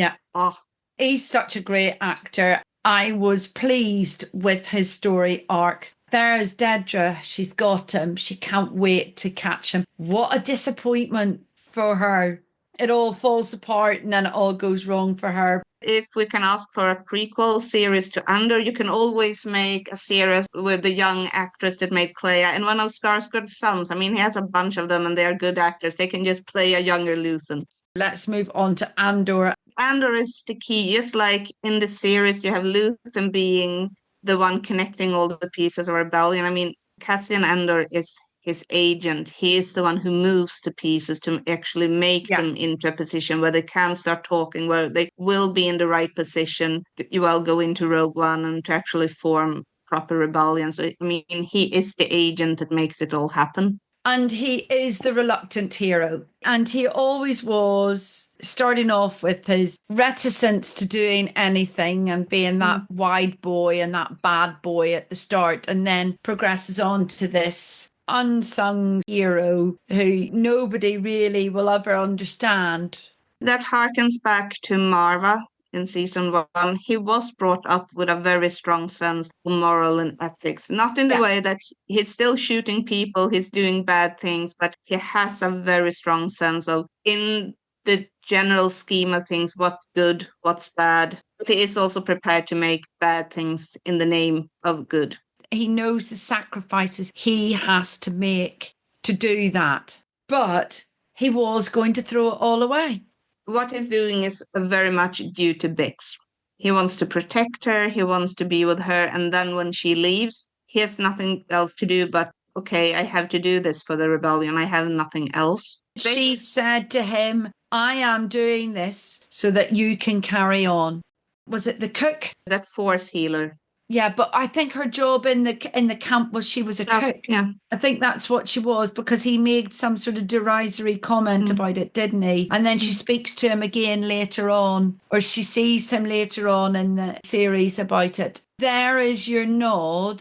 He's such a great actor. I was pleased with his story arc. There's Dedra. She's got him. She can't wait to catch him. What a disappointment for her. It all falls apart and then it all goes wrong for her. If we can ask for a prequel series to Andor, you can always make a series with the young actress that made Claire and one of Skarsgård's sons. I mean, he has a bunch of them and they are good actors. They can just play a younger Luthen. Let's move on to Andor. Andor is the key. Just like in the series, you have Luthen being the one connecting all the pieces of rebellion. I mean, Cassian Andor is his agent. He is the one who moves the pieces to actually make them into a position where they can start talking, where they will be in the right position. You will go into Rogue One and to actually form proper rebellion. So, I mean, he is the agent that makes it all happen. And he is the reluctant hero. And he always was, starting off with his reticence to doing anything and being that wide boy and that bad boy at the start, and then progresses on to this unsung hero who nobody really will ever understand. That harkens back to Marva in season 1. He was brought up with a very strong sense of moral and ethics, not in the way that he's still shooting people, he's doing bad things, but he has a very strong sense of, in the general scheme of things, what's good, what's bad, But he is also prepared to make bad things in the name of good. He knows the sacrifices he has to make to do that. But he was going to throw it all away. What he's doing is very much due to Bix. He wants to protect her, he wants to be with her, and then when she leaves, he has nothing else to do but, okay, I have to do this for the rebellion. I have nothing else. She said to him, I am doing this so that you can carry on. Was it the cook? That Force healer. Yeah, but I think her job in the camp was she was a cook. Yeah. I think that's what she was, because he made some sort of derisory comment about it, didn't he? And then she speaks to him again later on, or she sees him later on in the series about it. There is your nod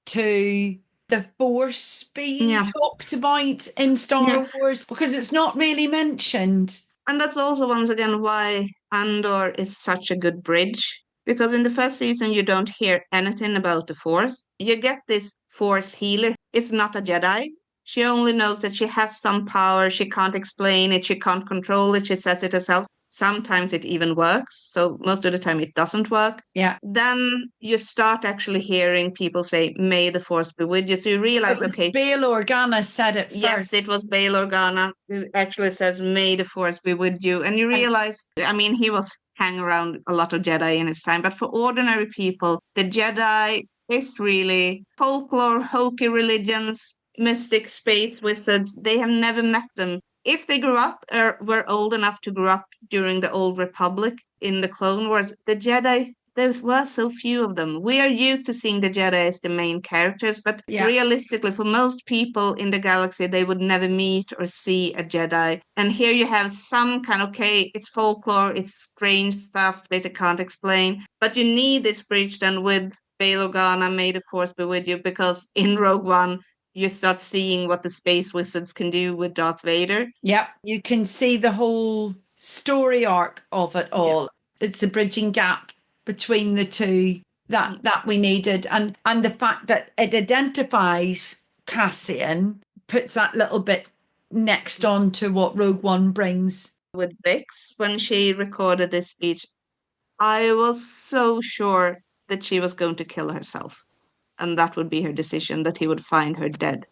to the Force being talked about in Star Wars, because it's not really mentioned. And that's also, once again, why Andor is such a good bridge. Because in the first season, you don't hear anything about the Force. You get this Force healer. It's not a Jedi. She only knows that she has some power. She can't explain it. She can't control it. She says it herself. Sometimes it even works. So most of the time it doesn't work. Yeah. Then you start actually hearing people say, may the Force be with you. So you realize, okay. Bail Organa said it first. Yes, it was Bail Organa who actually says, may the Force be with you. And you realize, I mean, he was hang around a lot of Jedi in his time, but for ordinary people, the Jedi is really folklore, hokey religions, mystic space wizards. They have never met them. If they grew up or were old enough to grow up during the Old Republic in the Clone Wars, the Jedi, there were so few of them. We are used to seeing the Jedi as the main characters, but realistically, for most people in the galaxy, they would never meet or see a Jedi. And here you have some kind of, okay, it's folklore, it's strange stuff that they can't explain, but you need this bridge then with Bail Organa, may the Force be with you, because in Rogue One, you start seeing what the space wizards can do with Darth Vader. Yep, you can see the whole story arc of it all. Yeah. It's a bridging gap between the two that we needed, and the fact that it identifies Cassian puts that little bit next on to what Rogue One brings. With Bix, when she recorded this speech, I was so sure that she was going to kill herself, and that would be her decision, that he would find her dead.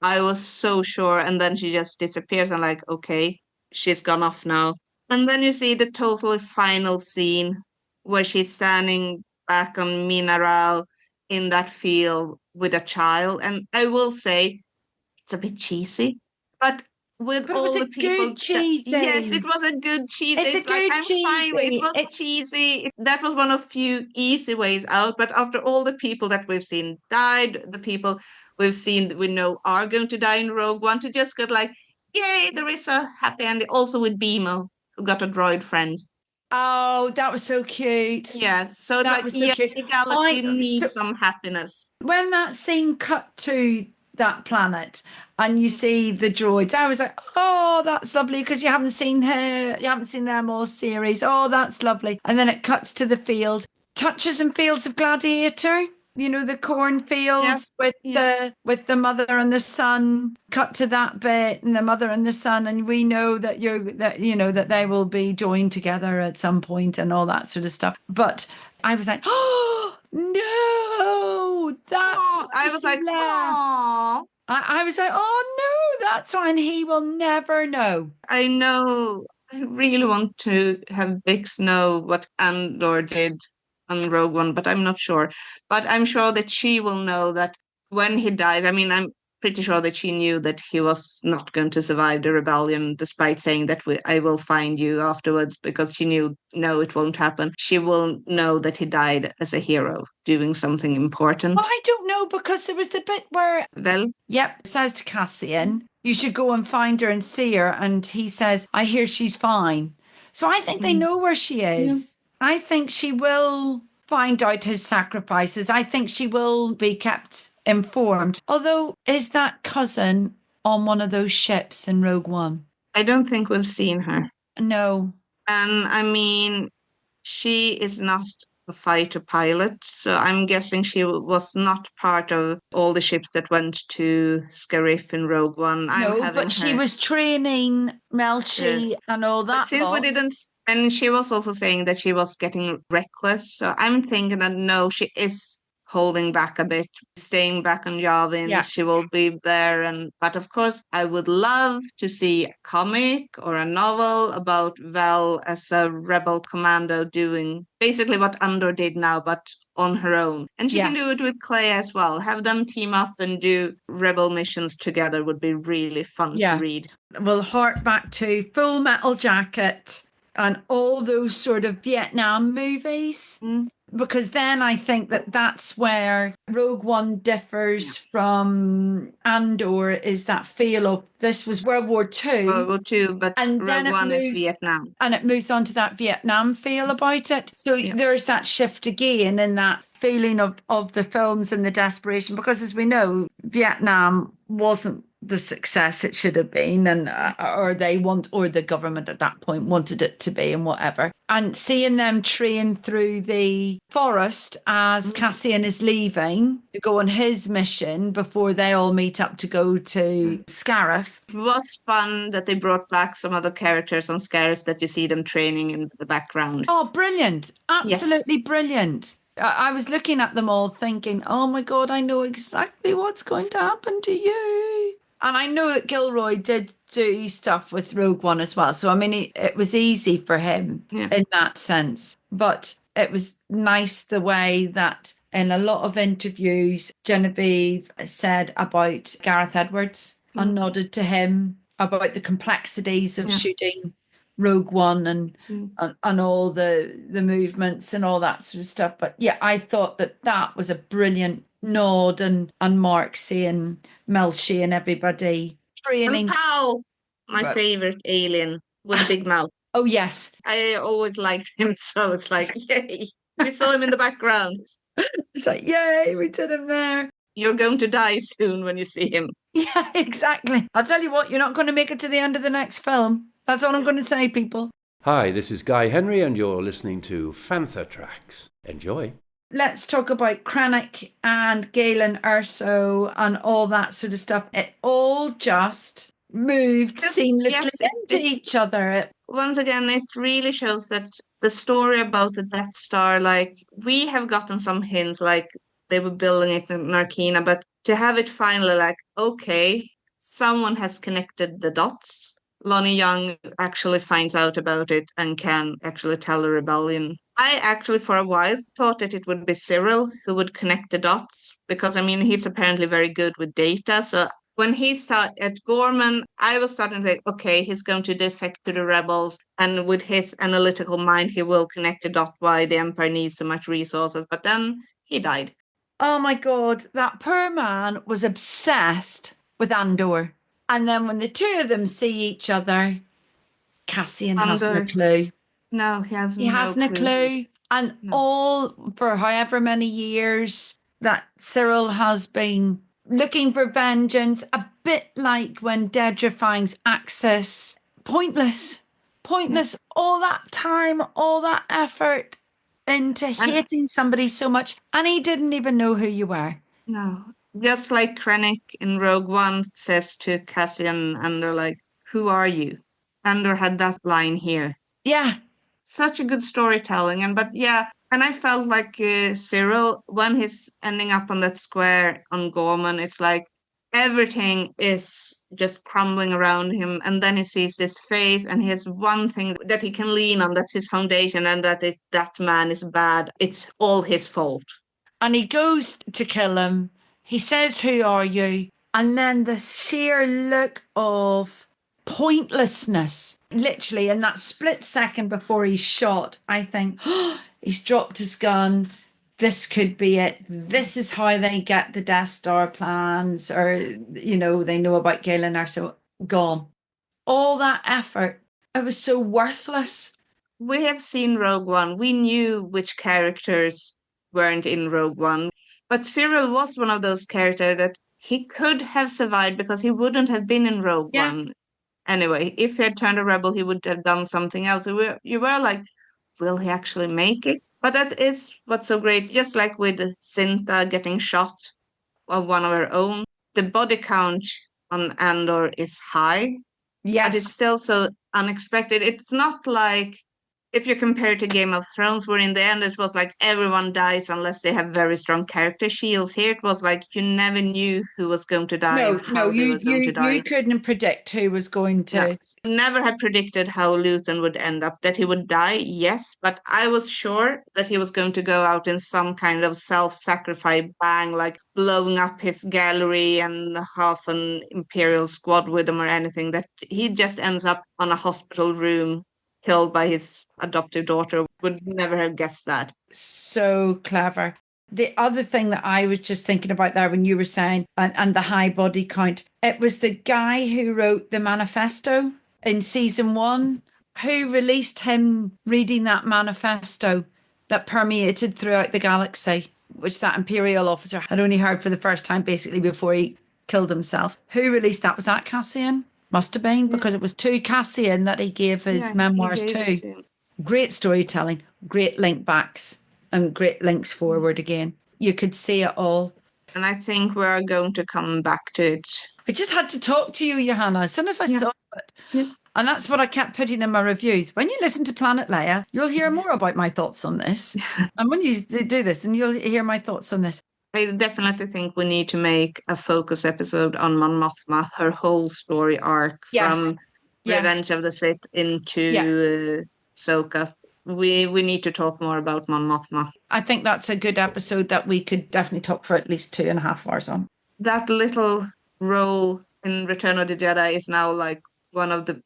I was so sure, and then she just disappears. I'm like, okay, she's gone off now. And then you see the totally final scene where she's standing back on Minaral in that field with a child. And I will say, it's a bit cheesy, but with all the people, yes, it was a good cheesy. It's like, I'm fine with it. It was cheesy. That was one of few easy ways out. But after all the people that we've seen died, the people we've seen that we know are going to die in Rogue One, to just get like, yay, there is a happy ending. Also with Bimo, who got a droid friend. Oh, that was so cute. Yes, so that like, yeah, the galaxy needs some happiness. When that scene cut to that planet and you see the droids, I was like, oh, that's lovely, because you haven't seen them all series. Oh, that's lovely. And then it cuts to the field, touches and fields of Gladiator, you know, the cornfields with the mother and the son. Cut to that bit, and the mother and the son, and we know that that they will be joined together at some point and all that sort of stuff. But I was like, oh no, that's I was like, oh. I was like, oh no, that's one he will never know. I know. I really want to have Bix know what Andor did on Rogue One, but I'm not sure. But I'm sure that she will know that when he dies, I mean, I'm pretty sure that she knew that he was not going to survive the rebellion, despite saying that I will find you afterwards, because she knew, no, it won't happen. She will know that he died as a hero, doing something important. Well, I don't know, because there was the bit where... Well? Yep, it says to Cassian, you should go and find her and see her. And he says, I hear she's fine. So I think they know where she is. Yeah. I think she will find out his sacrifices. I think she will be kept informed. Although, is that cousin on one of those ships in Rogue One? I don't think we've seen her. No. And I mean, she is not a fighter pilot, so I'm guessing she was not part of all the ships that went to Scarif in Rogue One. No, but she was training Melshi and all that. But since we didn't And she was also saying that she was getting reckless. So I'm thinking that no, she is holding back a bit, staying back on Yavin. Yeah. She will be there. But of course, I would love to see a comic or a novel about Vel as a rebel commando doing basically what Andor did now, but on her own. And she Yeah. can do it with Clay as well. Have them team up and do rebel missions together would be really fun to read. We'll hark back to Full Metal Jacket and all those sort of Vietnam movies. Because then I think that that's where Rogue One differs from Andor, is that feel of this was World War II. World War II, but and then Rogue One is moves, Vietnam. And it moves on to that Vietnam feel about it. So there's that shift again in that feeling of the films and the desperation, because as we know, Vietnam wasn't the success it should have been, and or the government at that point wanted it to be, and whatever. And seeing them train through the forest as Cassian is leaving to go on his mission before they all meet up to go to Scarif. It was fun that they brought back some other characters on Scarif that you see them training in the background. Oh, brilliant. Absolutely brilliant. I was looking at them all thinking, oh my God, I know exactly what's going to happen to you. And I know that Gilroy did do stuff with Rogue One as well. So, I mean, it was easy for him in that sense. But it was nice the way that in a lot of interviews, Genevieve said about Gareth Edwards and nodded to him about the complexities of shooting Rogue One and all the movements and all that sort of stuff. But yeah, I thought that was a brilliant nod, and Mark seeing Melshi and everybody training. And Pow, my favorite alien with big mouth. Oh yes, I always liked him, so it's like yay, we saw him in the background. It's like yay, we did him there. You're going to die soon when you see him. Yeah, exactly. I'll tell you what, you're not going to make it to the end of the next film. That's all I'm going to say, people. Hi, this is Guy Henry, and you're listening to Fantha Tracks. Enjoy. Let's talk about Krennic and Galen Erso and all that sort of stuff. It all just moved seamlessly into each other. Once again, it really shows that the story about the Death Star, like, we have gotten some hints, like they were building it in Narkina, but to have it finally like, okay, someone has connected the dots. Lonnie Young actually finds out about it and can actually tell the rebellion. I actually, for a while, thought that it would be Cyril who would connect the dots, because, I mean, he's apparently very good with data. So when he started at Gorman, I was starting to think, okay, he's going to defect to the rebels, and with his analytical mind, he will connect the dot why the Empire needs so much resources. But then he died. Oh my God, that poor man was obsessed with Andor. And then when the two of them see each other, Cassian hasn't a clue. No, he hasn't. He hasn't a clue. And all for however many years that Cyril has been looking for vengeance, a bit like when Dedra finds Axis. Pointless. All that time, all that effort into hating somebody so much, and he didn't even know who you were. No. Just like Krennic in Rogue One says to Cassian Andor, like, who are you? Andor had that line here. Yeah. Such a good storytelling. And I felt like Cyril, when he's ending up on that square on Gorman, it's like everything is just crumbling around him. And then he sees this face, and he has one thing that he can lean on. That's his foundation, and that man is bad. It's all his fault. And he goes to kill him. He says, who are you? And then the sheer look of pointlessness, literally in that split second before he's shot, I think, oh, he's dropped his gun. This could be it. This is how they get the Death Star plans, or, they know about Galen Erso. Gone. All that effort, it was so worthless. We have seen Rogue One. We knew which characters weren't in Rogue One. But Cyril was one of those characters that he could have survived because he wouldn't have been in Rogue One. Anyway, if he had turned a rebel, he would have done something else. You were like, will he actually make it? But that is what's so great. Just like with Cinta getting shot of one of her own, the body count on Andor is high. Yes. But it's still so unexpected. It's not like if you compare it to Game of Thrones, where in the end it was like everyone dies unless they have very strong character shields. Here it was like you never knew who was going to die and how they were going to die. You couldn't predict who was going to. Yeah. Never had predicted how Luthen would end up. That he would die, yes, but I was sure that he was going to go out in some kind of self-sacrifice bang, like blowing up his gallery and half an Imperial squad with him or anything, that he just ends up on a hospital room killed by his adoptive daughter. Would never have guessed that. So clever. The other thing that I was just thinking about there when you were saying, and the high body count, it was the guy who wrote the manifesto in season 1, who released him reading that manifesto that permeated throughout the galaxy, which that Imperial officer had only heard for the first time basically before he killed himself. Who released that? Was that Cassian? Must have been, because it was to Cassian that he gave his memoirs to. Great storytelling, great link backs, and great links forward again. You could see it all. And I think we're going to come back to it. I just had to talk to you, Johanna, as soon as I saw it. Yeah. And that's what I kept putting in my reviews. When you listen to Planet Leia, you'll hear more about my thoughts on this. And when you do this, and you'll hear my thoughts on this. I definitely think we need to make a focus episode on Mon Mothma, her whole story arc from Revenge of the Sith into Ahsoka. We need to talk more about Mon Mothma. I think that's a good episode that we could definitely talk for at least 2.5 hours on. That little role in Return of the Jedi is now like one of the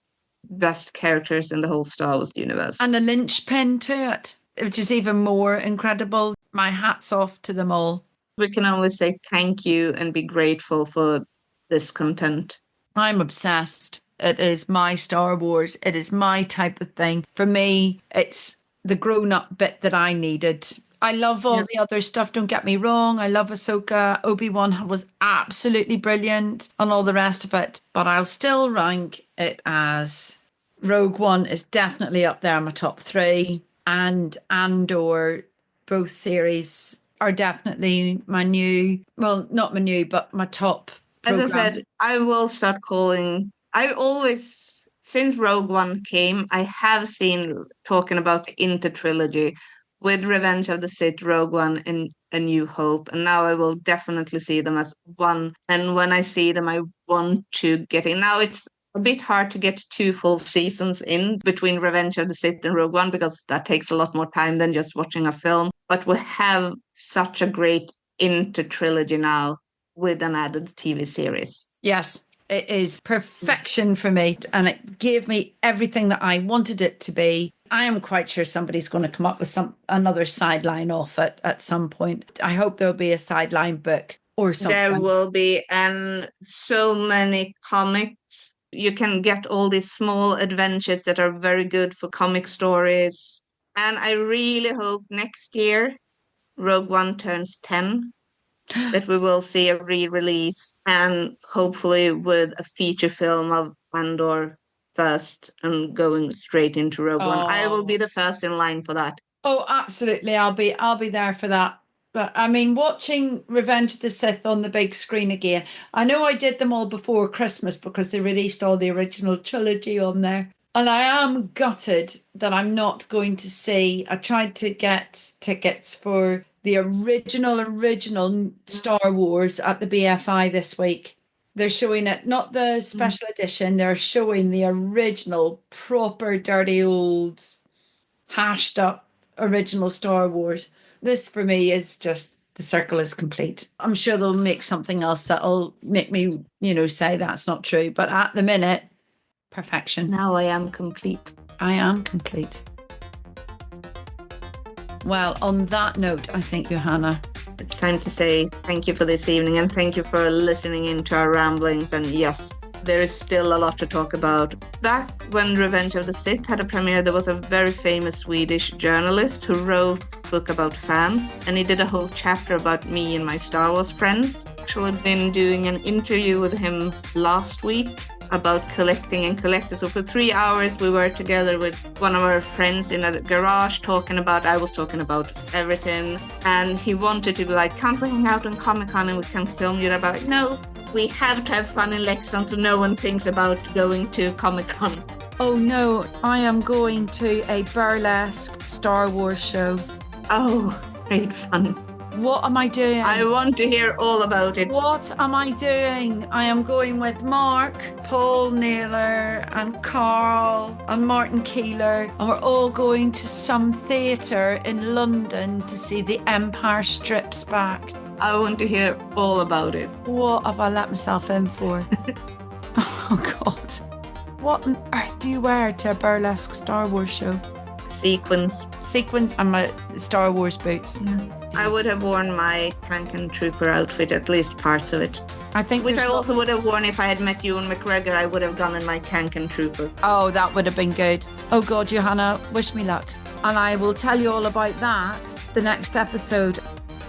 best characters in the whole Star Wars universe. And a linchpin to it, which is even more incredible. My hat's off to them all. We can only say thank you and be grateful for this content. I'm obsessed. It is my Star Wars. It is my type of thing. For me, it's the grown-up bit that I needed. I love all the other stuff, don't get me wrong. I love Ahsoka. Obi-Wan was absolutely brilliant and all the rest of it. But I'll still rank it as Rogue One is definitely up there in my top 3. And Andor, both series are definitely my new, well, not my new, but my top program. As I said, I will start calling... I always, since Rogue One came, I have seen talking about the intertrilogy with Revenge of the Sith, Rogue One, and A New Hope. And now I will definitely see them as one. And when I see them, I want to get in. Now it's a bit hard to get 2 full seasons in between Revenge of the Sith and Rogue One, because that takes a lot more time than just watching a film. But we have such a great intertrilogy now with an added TV series. Yes. It is perfection for me, and it gave me everything that I wanted it to be. I am quite sure somebody's going to come up with another sideline off it at some point. I hope there'll be a sideline book or something. There will be, and so many comics. You can get all these small adventures that are very good for comic stories. And I really hope next year Rogue One turns 10. That we will see a re-release, and hopefully with a feature film of Andor first and going straight into Rogue One. I will be the first in line for that. Oh, absolutely. I'll be there for that. But I mean, watching Revenge of the Sith on the big screen again, I know I did them all before Christmas because they released all the original trilogy on there. And I am gutted that I'm not going to see. I tried to get tickets for the original Star Wars at the BFI this week. They're showing it, not the special edition. They're showing the original, proper, dirty, old, hashed up original Star Wars. This for me is just, the circle is complete. I'm sure they'll make something else that'll make me, say that's not true. But at the minute, perfection. Now I am complete. I am complete. Well, on that note, I think, Johanna, it's time to say thank you for this evening, and thank you for listening into our ramblings. And yes, there is still a lot to talk about. Back when Revenge of the Sith had a premiere, there was a very famous Swedish journalist who wrote a book about fans, and he did a whole chapter about me and my Star Wars friends. Actually been doing an interview with him last week about collecting and collectors. So for 3 hours we were together with one of our friends in a garage I was talking about everything, and he wanted to be like, can't we hang out on Comic-Con and we can film you? No, we have to have fun in Leksand so no one thinks about going to Comic-Con. Oh no, I am going to a burlesque Star Wars show. Oh, great fun. What am I doing? I want to hear all about it. What am I doing? I am going with Mark, Paul Naylor and Carl and Martin Keeler, and we're all going to some theatre in London to see The Empire Strips Back. I want to hear all about it. What have I let myself in for? Oh God. What on earth do you wear to a burlesque Star Wars show? Sequins. Sequins and my Star Wars boots. I would have worn my Kanken Trooper outfit, at least parts of it. I think Which I there's also would have worn if I had met Ewan McGregor. I would have gone in my Kanken Trooper. Oh, that would have been good. Oh God, Johanna, wish me luck. And I will tell you all about that the next episode.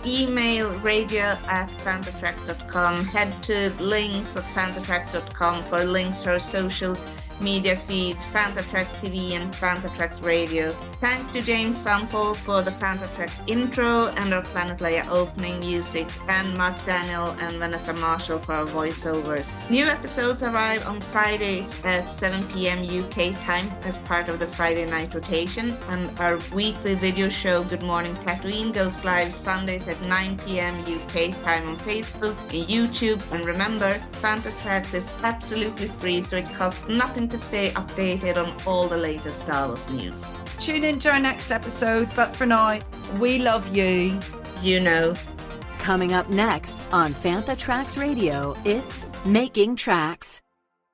Email radio@fanthatracks.com. Head to links at fanthatracks.com for links to our social media feeds, Fantha Tracks TV and Fantha Tracks Radio. Thanks to James Sample for the Fantha Tracks intro and our Planet Leia opening music, and Mark Daniel and Vanessa Marshall for our voiceovers. New episodes arrive on Fridays at 7 p.m. UK time as part of the Friday night rotation, and our weekly video show Good Morning Tatooine goes live Sundays at 9 p.m. UK time on Facebook and YouTube. And remember, Fantha Tracks is absolutely free, so it costs nothing to stay updated on all the latest Star Wars news. Tune in to our next episode, but for now, we love you. You know. Coming up next on Fantha Tracks Radio, it's Making Tracks.